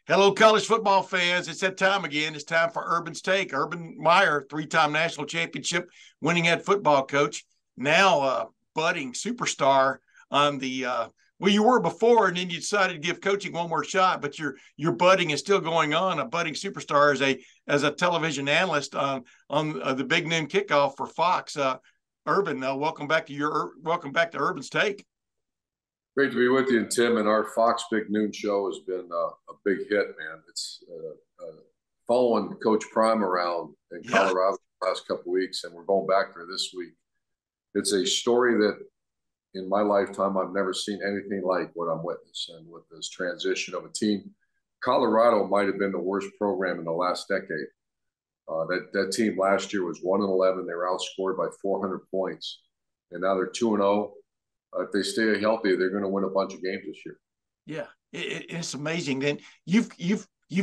Hello, college football fans. It's that time again. It's time for Urban's Take. Urban Meyer, three-time national championship winning head football coach, now budding superstar on the well, you were before, and then you decided to give coaching one more shot, but your budding is still going on. A budding superstar as a television analyst on the Big Noon Kickoff for Fox. Urban, welcome back to Urban's Take. Great to be with you, and Tim. And our Fox Big Noon show has been a big hit, man. It's following Coach Prime around in Colorado the last couple of weeks, and we're going back there this week. It's a story that in my lifetime I've never seen anything like what I'm witnessing with this transition of a team. Colorado might have been the worst program in the last decade. That team last year was 1-11. They were outscored by 400 points, and now they're 2-0. If they stay healthy, they're going to win a bunch of games this year. Yeah, it's amazing. Then you've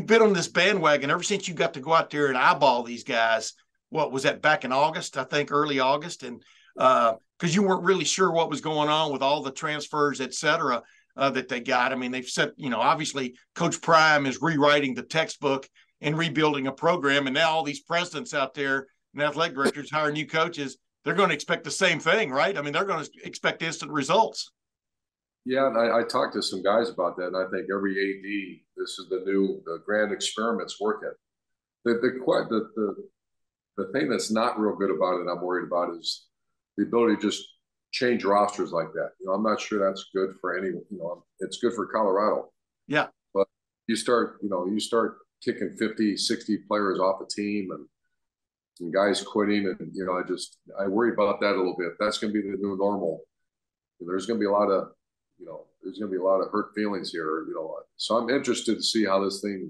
been on this bandwagon ever since you got to go out there and eyeball these guys. What was that, back in August? I think early August, and because you weren't really sure what was going on with all the transfers, et cetera, that they got. I mean, they've said, obviously Coach Prime is rewriting the textbook and rebuilding a program, and now all these presidents out there and athletic directors hire new coaches. They're going to expect the same thing, right? I mean, they're going to expect instant results. Yeah, and I talked to some guys about that, and I think every AD, this is the grand experiment's working. The thing that's not real good about it, I'm worried about, is the ability to just change rosters like that. I'm not sure that's good for anyone. It's good for Colorado. Yeah. But you start kicking 50, 60 players off a team and guys quitting, and I worry about that a little bit. That's going to be the new normal. There's going to be a lot of hurt feelings here. So I'm interested to see how this thing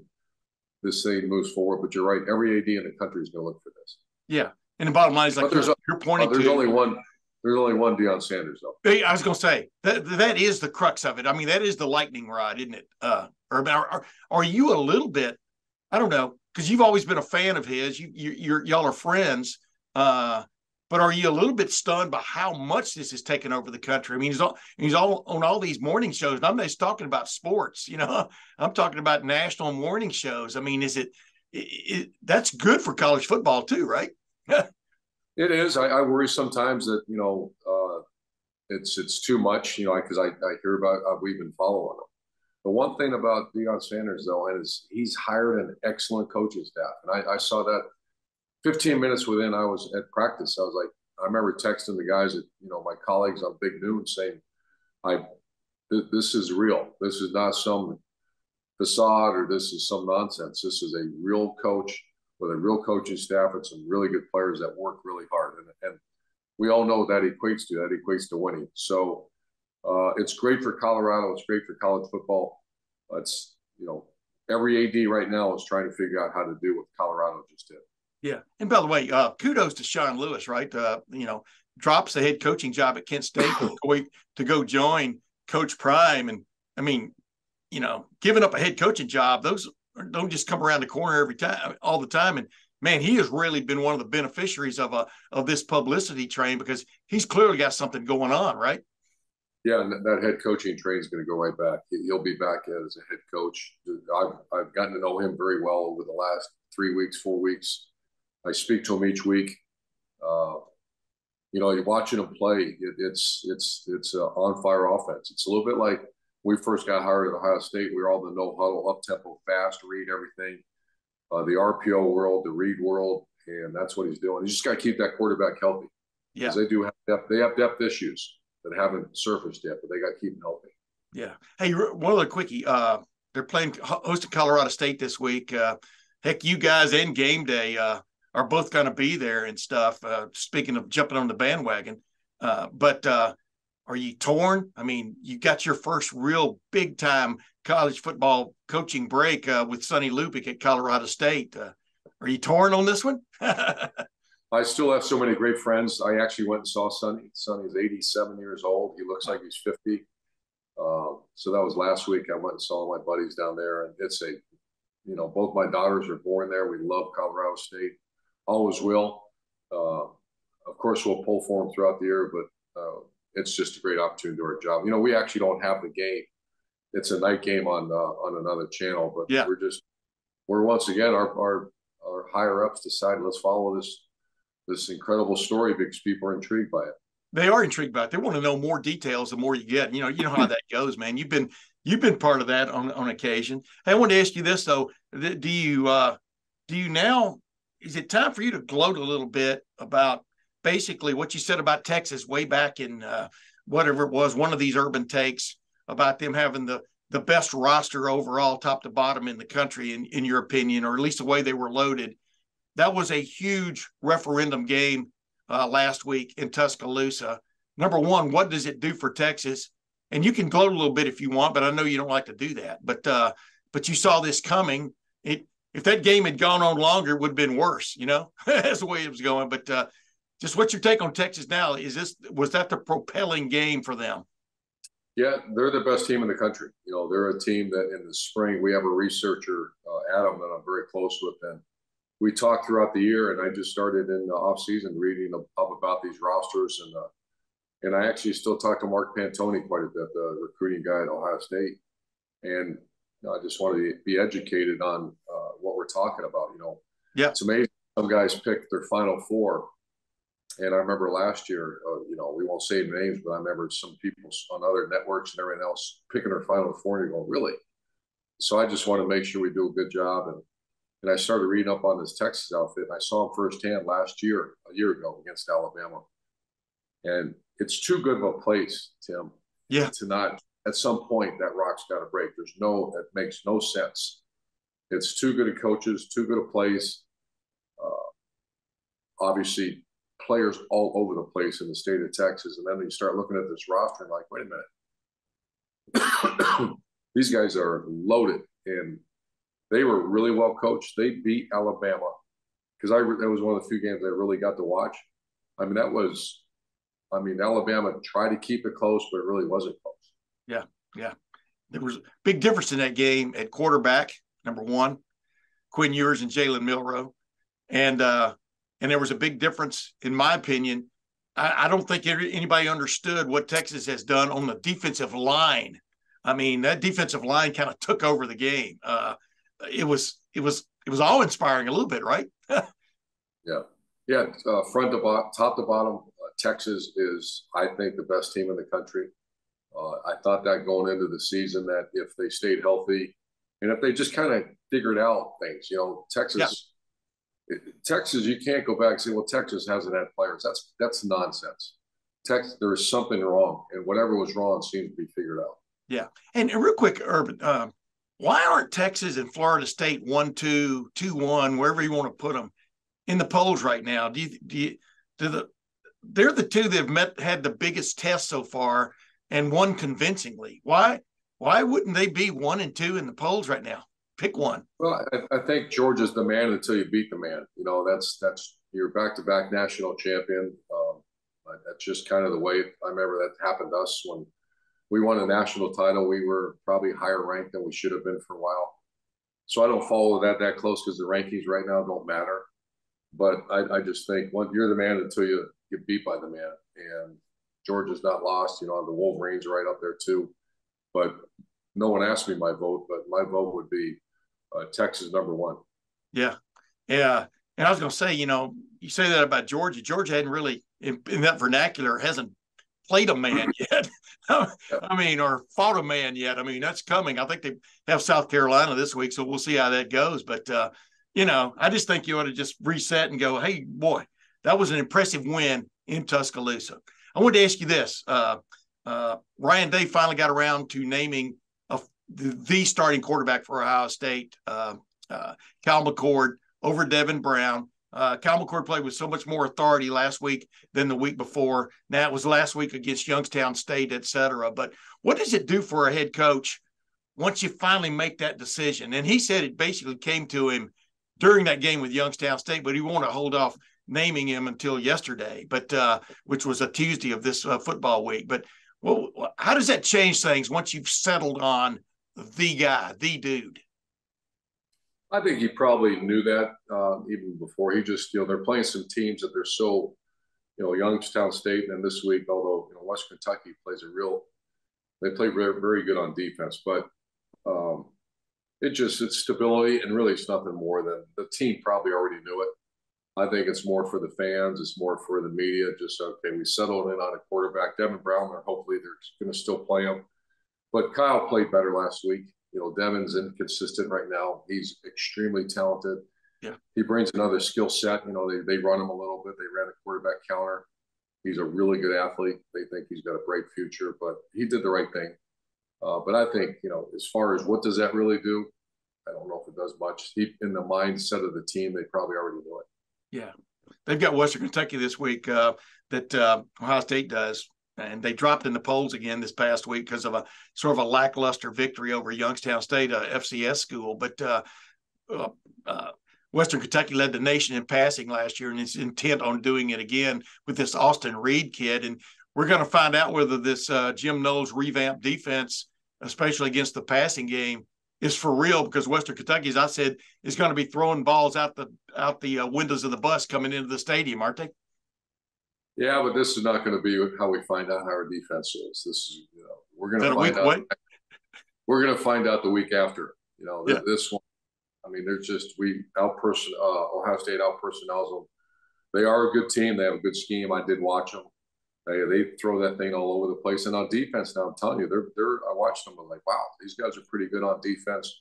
moves forward. But you're right, every AD in the country is going to look for this. Yeah, and the bottom line is, like you're pointing to. There's only one Deion Sanders, though. I was going to say that is the crux of it. I mean, that is the lightning rod, isn't it? Urban, are you a little bit? I don't know, because you've always been a fan of his. Y'all are friends, but are you a little bit stunned by how much this has taken over the country? I mean, he's all on all these morning shows. And I'm not just talking about sports, I'm talking about national morning shows. I mean, that's good for college football too, right? It is. I worry sometimes that it's too much, because I hear about, we've been following him. The one thing about Deion Sanders, though, is he's hired an excellent coaching staff. And I saw that 15 minutes within I was at practice. I was like, I remember texting the guys my colleagues on Big Noon saying, this is real. This is not some facade or this is some nonsense. This is a real coach with a real coaching staff and some really good players that work really hard. And we all know that equates to winning. So it's great for Colorado. It's great for college football. It's, every AD right now is trying to figure out how to do what Colorado just did. Yeah. And by the way, kudos to Sean Lewis, right? Drops the head coaching job at Kent State to go join Coach Prime. And I mean, giving up a head coaching job, those don't just come around the corner all the time. And man, he has really been one of the beneficiaries of this publicity train, because he's clearly got something going on, right? Yeah, and that head coaching train is going to go right back. He'll be back as a head coach. I've gotten to know him very well over the last 3 weeks, 4 weeks. I speak to him each week. You're watching him play. It's an on-fire offense. It's a little bit like when we first got hired at Ohio State. We were all the no-huddle, up-tempo, fast, read everything. The RPO world, the read world, and that's what he's doing. You just got to keep that quarterback healthy. Yeah, they do have depth. They have depth issues that haven't surfaced yet, but they got to keep them healthy. Yeah. Hey, one other quickie. They're hosting Colorado State this week. Heck, you guys and Game Day are both going to be there and stuff. Speaking of jumping on the bandwagon, but are you torn? I mean, you got your first real big time college football coaching break with Sonny Lubick at Colorado State. Are you torn on this one? I still have so many great friends. I actually went and saw Sonny. Sonny's 87 years old. He looks like he's 50. So that was last week. I went and saw my buddies down there, and it's both my daughters are born there. We love Colorado State. Always will. Of course, we'll pull for them throughout the year, but it's just a great opportunity to do our job. We actually don't have the game it's a night game on another channel. But Yeah. we're once again our higher ups decided let's follow this incredible story because people are intrigued by it. They are intrigued by it. They want to know more details the more you get. You know how that goes, man. You've been part of that on occasion. Hey, I wanted to ask you this though. Do you now, is it time for you to gloat a little bit about basically what you said about Texas way back in whatever it was, one of these urban takes about them having the best roster overall, top to bottom in the country, in your opinion, or at least the way they were loaded? That was a huge referendum game last week in Tuscaloosa. Number one, what does it do for Texas? And you can gloat a little bit if you want, but I know you don't like to do that. But you saw this coming. If that game had gone on longer, it would have been worse, that's the way it was going. But just what's your take on Texas now? Was that the propelling game for them? Yeah, they're the best team in the country. They're a team that in the spring, we have a researcher, Adam, that I'm very close with. And we talked throughout the year, and I just started in the off season reading up about these rosters. And I actually still talk to Mark Pantoni quite a bit, the recruiting guy at Ohio State. And I just wanted to be educated on what we're talking about. Yeah, it's amazing. Some guys pick their Final Four, and I remember last year, we won't say names, but I remember some people on other networks and everything else picking their Final Four, and you go, really? So I just want to make sure we do a good job. And I started reading up on this Texas outfit, and I saw them firsthand a year ago against Alabama, and it's too good of a place, Tim. Yeah. To not at some point that rock's got to break. It makes no sense. It's too good of coaches, too good a place. Obviously, players all over the place in the state of Texas, and then you start looking at this roster and like, wait a minute, these guys are loaded, and they were really well coached. They beat Alabama because that was one of the few games I really got to watch. Alabama tried to keep it close, but it really wasn't close. Yeah. There was a big difference in that game at quarterback, number one, Quinn Ewers and Jalen Milroe. And there was a big difference, in my opinion. I don't think anybody understood what Texas has done on the defensive line. That defensive line kind of took over the game. It was awe-inspiring a little bit, right? Yeah. Front to bottom, top to bottom, Texas is, I think, the best team in the country. I thought that going into the season, that if they stayed healthy and if they just kind of figured out things, Texas, you can't go back and say, well, Texas hasn't had players. That's nonsense. There is something wrong, and whatever was wrong seems to be figured out. Yeah. And real quick, Urban, why aren't Texas and Florida State 1-2, 2-1, wherever you want to put them, in the polls right now? They're the two that have had the biggest test so far and won convincingly. Why wouldn't they be 1 and 2 in the polls right now? Pick one. Well, I think Georgia's the man until you beat the man. That's you're back-to-back national champion. That's just kind of the way. I remember that happened to us when we won a national title. We were probably higher ranked than we should have been for a while. So I don't follow that close because the rankings right now don't matter. But I just think you're the man until you get beat by the man. And Georgia's not lost. The Wolverines are right up there too. But no one asked me my vote, but my vote would be Texas number 1. Yeah. And I was going to say, you say that about Georgia. Georgia hadn't really, in that vernacular, hasn't played a man yet. Or fought a man yet. That's coming. I think they have South Carolina this week, so we'll see how that goes. But, I just think you ought to just reset and go, hey, boy, that was an impressive win in Tuscaloosa. I wanted to ask you this. Ryan Day finally got around to naming the starting quarterback for Ohio State, Cal McCord, over Devin Brown. Cal McCord played with so much more authority last week than the week before. Now, it was last week against Youngstown State, et cetera. But what does it do for a head coach once you finally make that decision? And he said it basically came to him during that game with Youngstown State, but he wanted to hold off naming him until yesterday, but which was a Tuesday of this football week. But how does that change things once you've settled on the guy, the dude? I think he probably knew that even before. He just, they're playing some teams that they're so, Youngstown State, and this week, although West Kentucky plays They play very, very good on defense, but it's stability, and really it's nothing more than the team probably already knew it. I think it's more for the fans. It's more for the media. Just, okay, we settled in on a quarterback. Devin Brown, hopefully they're going to still play him. But Kyle played better last week. Devin's inconsistent right now. He's extremely talented. Yeah. He brings another skill set. They run him a little bit. They ran a quarterback counter. He's a really good athlete. They think he's got a bright future, but he did the right thing. But I think, as far as what does that really do, I don't know if it does much. In the mindset of the team, they probably already knew it. Yeah. They've got Western Kentucky this week that Ohio State does, and they dropped in the polls again this past week because of a sort of a lackluster victory over Youngstown State, a FCS school. But Western Kentucky led the nation in passing last year, and is intent on doing it again with this Austin Reed kid. And we're going to find out whether this Jim Knowles revamped defense, especially against the passing game, is for real, because Western Kentucky, as I said, is going to be throwing balls out the windows of the bus coming into the stadium, aren't they? Yeah, but this is not going to be how we find out how our defense is. This is, we're going to find out. We're going to find out the week after. This one. I mean, Ohio State out-personnels them. They are a good team. They have a good scheme. I did watch them. They throw that thing all over the place. And on defense, now I'm telling you, I watched them. I'm like, wow, these guys are pretty good on defense.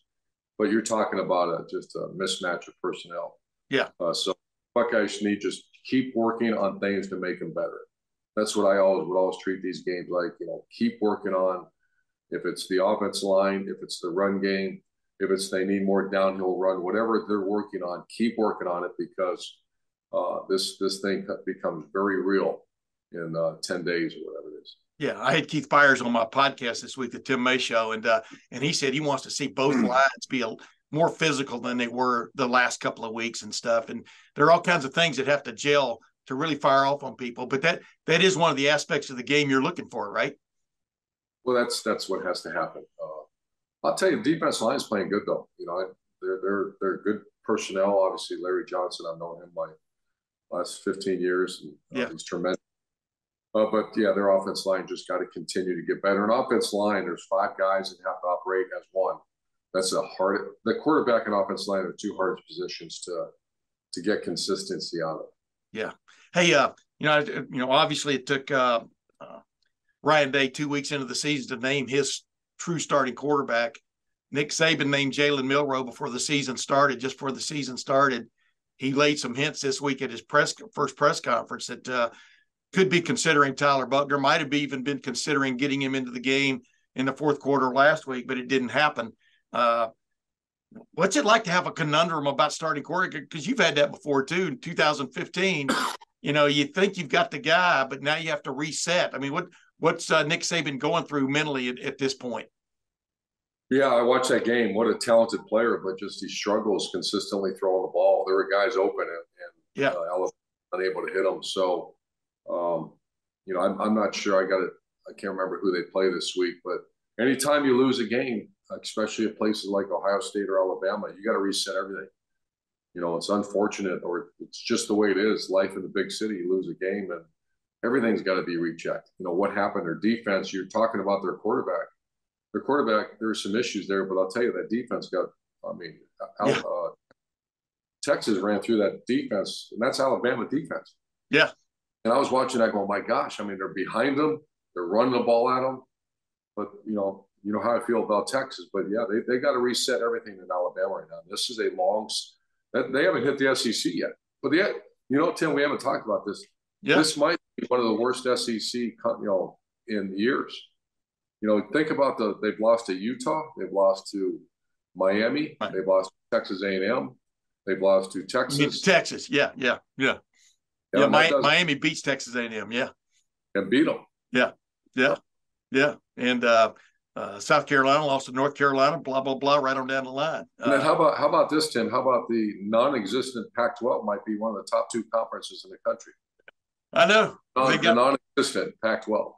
But you're talking about just a mismatch of personnel. Yeah. So Buckeyes need just keep working on things to make them better. That's what I would always treat these games like. Keep working on, if it's the offensive line, if it's the run game, if it's they need more downhill run, whatever they're working on, keep working on it, because this thing becomes very real in 10 days or whatever it is. Yeah, I had Keith Byers on my podcast this week, the Tim May Show, and he said he wants to see both lines be more physical than they were the last couple of weeks and stuff. And there are all kinds of things that have to gel to really fire off on people. But that is one of the aspects of the game you're looking for, right? Well, that's what has to happen. I'll tell you, defense line is playing good though. They're good personnel. Obviously, Larry Johnson, I've known him my last 15 years, and he's tremendous. But yeah, their offense line just got to continue to get better. An offense line, there's 5 guys that have to operate as one. That's the quarterback and offense line are 2 hardest positions to get consistency out of. Yeah. Hey, obviously it took Ryan Day 2 weeks into the season to name his true starting quarterback. Nick Saban named Jalen Milroe before the season started. Just before the season started, he laid some hints this week at his first press conference that could be considering Tyler Buckner, might have even been considering getting him into the game in the fourth quarter last week, but it didn't happen. What's it like to have a conundrum about starting quarterback? Because you've had that before too. In 2015, you think you've got the guy, but now you have to reset. I mean, what's Nick Saban going through mentally at this point? Yeah, I watched that game. What a talented player, but just he struggles consistently throwing the ball. There were guys open and Alabama unable to hit them. So, I'm not sure. I can't remember who they play this week, but anytime you lose a game, especially at places like Ohio State or Alabama, you got to reset everything. It's unfortunate, or it's just the way it is. Life in the big city, you lose a game and everything's got to be rechecked. What happened? Their defense, you're talking about their quarterback. Their quarterback, there were some issues there, but I'll tell you that defense Texas ran through that defense, and that's Alabama defense. Yeah. And I was watching that going, my gosh, they're behind them. They're running the ball at them. But, you know how I feel about Texas. But, yeah, they got to reset everything in Alabama right now. This is a they haven't hit the SEC yet. But, Tim, we haven't talked about this. Yeah. This might be one of the worst SEC, in years. Think about they've lost to Utah. They've lost to Miami. Right. They've lost to Texas A&M. They've lost to Texas. You mean Texas, yeah. Yeah, Miami beats Texas A&M, yeah. And beat them. Yeah. And South Carolina lost to North Carolina, blah, blah, blah, right on down the line. And then how about this, Tim? How about the non-existent Pac-12 might be one of the top 2 conferences in the country? I know. The non-existent Pac-12.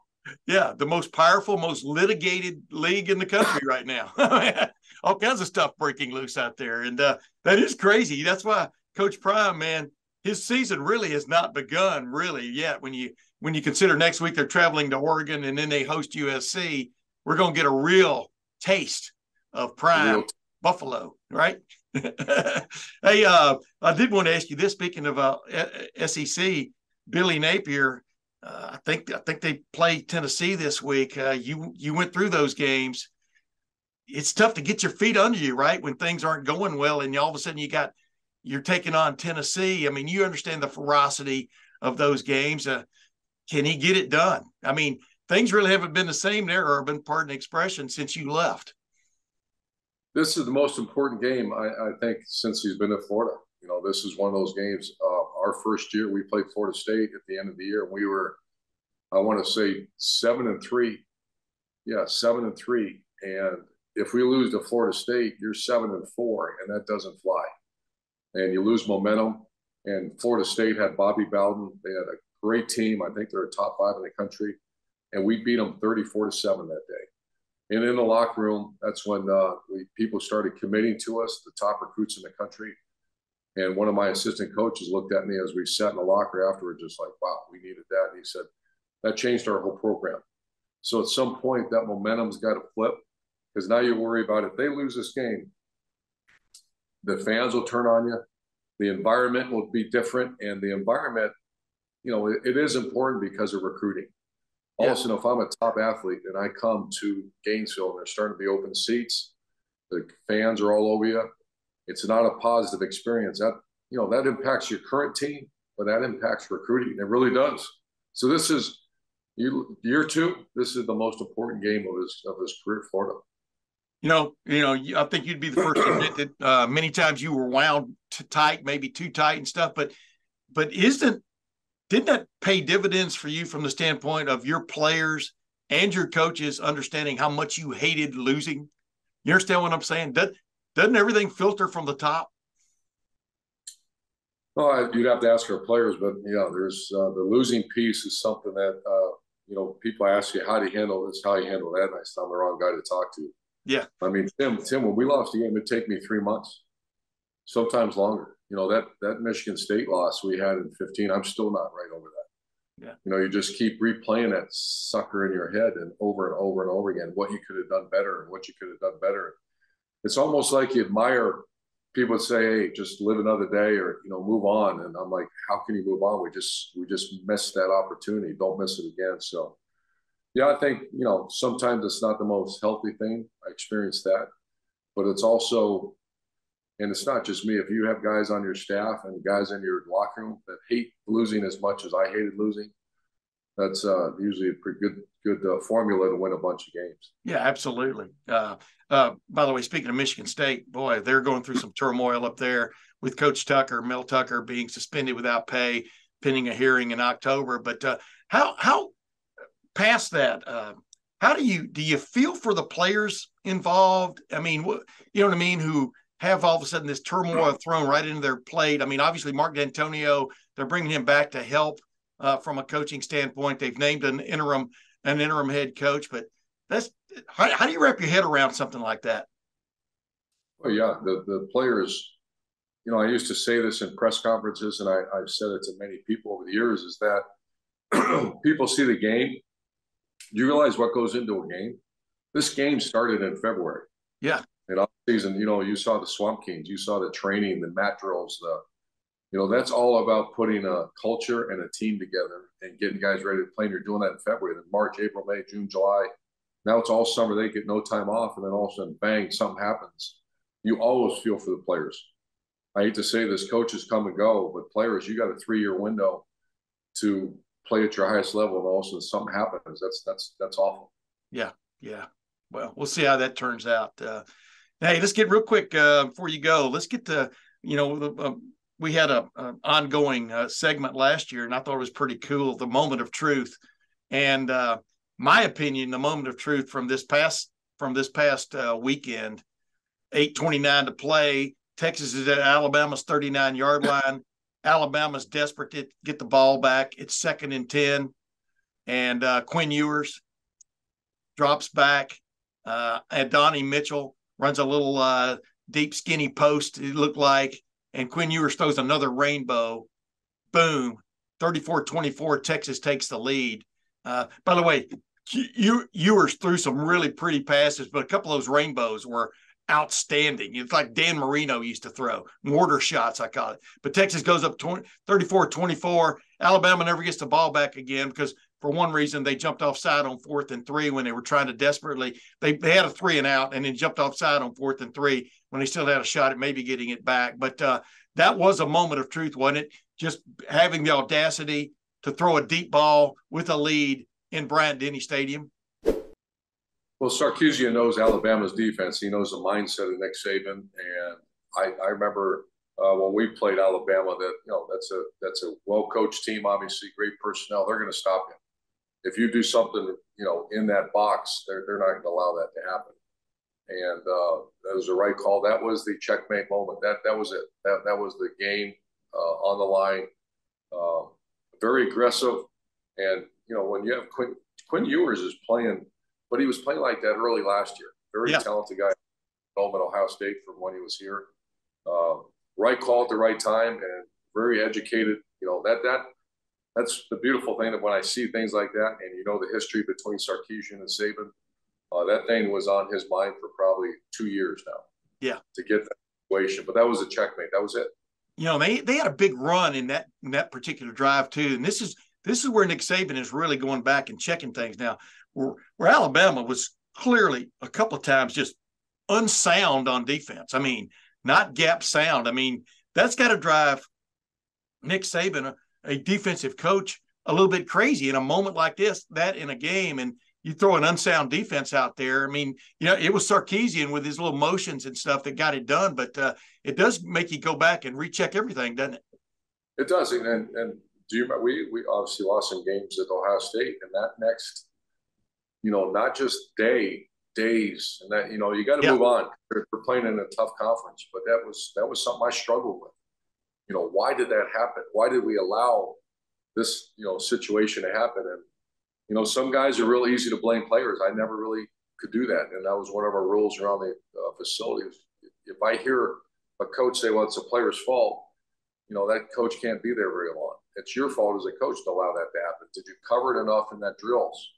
Yeah, the most powerful, most litigated league in the country right now. All kinds of stuff breaking loose out there. And that is crazy. That's why Coach Prime, man, his season really has not begun really yet. When you consider next week they're traveling to Oregon and then they host USC. we're going to get a real taste of prime Buffalo, right? Hey, I did want to ask you this. Speaking of SEC, Billy Napier, I think they play Tennessee this week. You went through those games. It's tough to get your feet under you, right, when things aren't going well, and all of a sudden you're taking on Tennessee. I mean, you understand the ferocity of those games. Can he get it done? I mean, things really haven't been the same there, Urban, pardon the expression, since you left. This is the most important game, I think, since he's been at Florida. You know, this is one of those games. Our first year, we played Florida State at the end of the year. We were, I want to say, 7-3. Yeah, 7-3. And if we lose to Florida State, you're 7-4, and that doesn't fly. And you lose momentum. And Florida State had Bobby Bowden. They had a great team. I think they're a top 5 in the country. And we beat them 34-7 that day. And in the locker room, that's when people started committing to us, the top recruits in the country. And one of my assistant coaches looked at me as we sat in the locker afterward, just like, wow, we needed that. And he said, that changed our whole program. So at some point, that momentum's got to flip, because now you worry about if they lose this game, the fans will turn on you. The environment will be different. And the environment, you know, it is important because of recruiting. All of a sudden, if I'm a top athlete and I come to Gainesville and there's starting to be open seats, the fans are all over you, it's not a positive experience. That, you know, that impacts your current team, but that impacts recruiting. It really does. So this is year 2. This is the most important game of his career at Florida. You know, I think you'd be the first to admit that many times you were wound tight, maybe too tight and stuff. But didn't that pay dividends for you from the standpoint of your players and your coaches understanding how much you hated losing? You understand what I'm saying? Doesn't everything filter from the top? Well, you'd have to ask our players, but yeah, there's the losing piece is something that you know, people ask you, how do you handle this? How do you handle that? And I said, I'm the wrong guy to talk to. Yeah. I mean, Tim, when we lost the game, it'd take me 3 months, sometimes longer. You know, that Michigan State loss we had in 15, I'm still not right over that. Yeah. You know, you just keep replaying that sucker in your head and over and over again, what you could have done better and what you could have done better. It's almost like you admire people would say, hey, just live another day, or, you know, move on. And I'm like, how can you move on? We just missed that opportunity. Don't miss it again. So, yeah, I think, you know, sometimes it's not the most healthy thing. I experienced that. But it's also, and it's not just me. If you have guys on your staff and guys in your locker room that hate losing as much as I hated losing, that's usually a pretty good formula to win a bunch of games. Yeah, absolutely. By the way, speaking of Michigan State, boy, they're going through some turmoil up there with Coach Tucker, Mel Tucker, being suspended without pay, pending a hearing in October. But how past that, how do you feel for the players involved? I mean, you know what I mean, who have all of a sudden this turmoil thrown right into their plate? I mean, obviously Mark D'Antonio, they're bringing him back to help from a coaching standpoint. They've named an interim head coach, but that's how do you wrap your head around something like that? Well, yeah, the players, you know, I used to say this in press conferences, and I've said it to many people over the years, is that people see the game. Do you realize what goes into a game? This game started in February. Yeah. And off season, you know, you saw the Swamp Kings, you saw the training, the mat drills, you know, that's all about putting a culture and a team together and getting guys ready to play. And you're doing that in February, then March, April, May, June, July. Now it's all summer. They get no time off, and then all of a sudden, bang, something happens. You always feel for the players. I hate to say this, coaches come and go, but players, you got a 3-year window to play at your highest level, and all of a sudden something happens. That's awful. Yeah. Well, we'll see how that turns out. Hey, let's get real quick before you go. Let's get to, you know, we had an ongoing segment last year, and I thought it was pretty cool, the moment of truth. And my opinion, the moment of truth from this past weekend, 8:29 to play. Texas is at Alabama's 39-yard line. Alabama's desperate to get the ball back. It's 2nd and 10, and Quinn Ewers drops back. And Donnie Mitchell runs a little deep, skinny post, it looked like, and Quinn Ewers throws another rainbow. Boom, 34-24, Texas takes the lead. By the way, Ewers threw some really pretty passes, but a couple of those rainbows were outstanding. It's like Dan Marino used to throw, mortar shots, I call it. But Texas goes up 34-24. Alabama never gets the ball back again because for one reason they jumped offside on 4th and 3 when they were trying to desperately. They had a 3 and out and then jumped offside on 4th and 3 when they still had a shot at maybe getting it back. But that was a moment of truth, wasn't it? Just having the audacity to throw a deep ball with a lead in Bryant-Denny Stadium. Well, Sarkisian knows Alabama's defense. He knows the mindset of Nick Saban, and I remember when we played Alabama that that's a well-coached team, obviously great personnel. They're going to stop him if you do something in that box. They're not going to allow that to happen. And that was the right call. That was the checkmate moment. That was it. That was the game on the line. Very aggressive, and when you have Quinn Ewers is playing. But he was playing like that early last year. Very talented guy, home at Ohio State from when he was here. Right call at the right time and very educated. That's the beautiful thing that when I see things like that, and the history between Sarkisian and Saban, that thing was on his mind for probably 2 years now. Yeah, to get that situation. But that was a checkmate. That was it. They had a big run in that particular drive too, and this is where Nick Saban is really going back and checking things now. Where Alabama was clearly a couple of times just unsound on defense. I mean, not gap sound. I mean, that's got to drive Nick Saban, a defensive coach, a little bit crazy in a moment like this, that in a game, and you throw an unsound defense out there. I mean, it was Sarkisian with his little motions and stuff that got it done, but it does make you go back and recheck everything, doesn't it? It does. And do you remember, we obviously lost some games at Ohio State, and that next – not just days, and that you got to move on. We're playing in a tough conference, but that was something I struggled with. Why did that happen? Why did we allow this situation to happen? And some guys are real easy to blame players. I never really could do that, and that was one of our rules around the facilities. If I hear a coach say, "Well, it's a player's fault," that coach can't be there very long. It's your fault as a coach to allow that to happen. Did you cover it enough in that drills?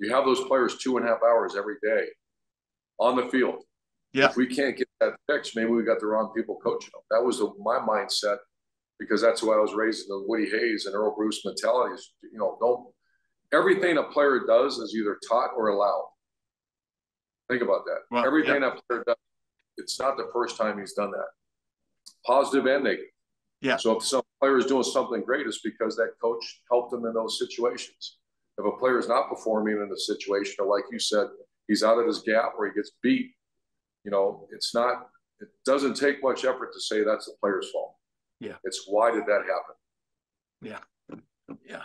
You have those players 2.5 hours every day on the field. Yeah. If we can't get that fixed, maybe we got the wrong people coaching them. That was my mindset because that's who I was raised in, the Woody Hayes and Earl Bruce mentalities. Everything a player does is either taught or allowed. Think about that. Well, everything that player does, it's not the first time he's done that. Positive and negative. Yeah. So if some player is doing something great, it's because that coach helped them in those situations. If a player is not performing in a situation, or like you said, he's out of his gap or he gets beat, it doesn't take much effort to say that's the player's fault. Yeah. It's why did that happen? Yeah. Yeah.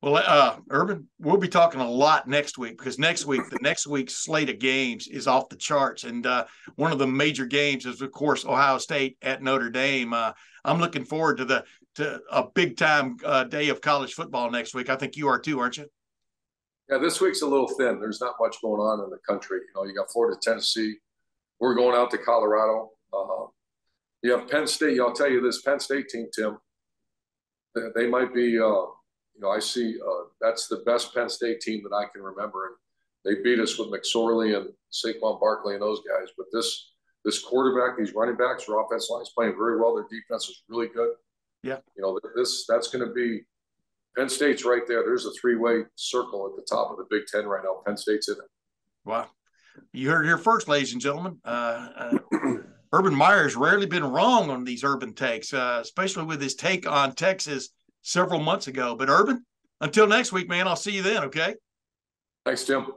Well, Urban, we'll be talking a lot next week because the next week's slate of games is off the charts. And one of the major games is, of course, Ohio State at Notre Dame. I'm looking forward to a big time day of college football next week. I think you are too, aren't you? Yeah, this week's a little thin. There's not much going on in the country. You got Florida, Tennessee. We're going out to Colorado. You have Penn State. I'll tell you this Penn State team, Tim, they might be, I see that's the best Penn State team that I can remember. And they beat us with McSorley and Saquon Barkley and those guys. But this quarterback, these running backs, their offense line is playing very well. Their defense is really good. Yeah. That's going to be Penn State's right there. There's a three-way circle at the top of the Big Ten right now. Penn State's in it. Wow. You heard it here first, ladies and gentlemen. Urban Meyer's rarely been wrong on these Urban takes, especially with his take on Texas several months ago. But Urban, until next week, man, I'll see you then, okay? Thanks, Tim.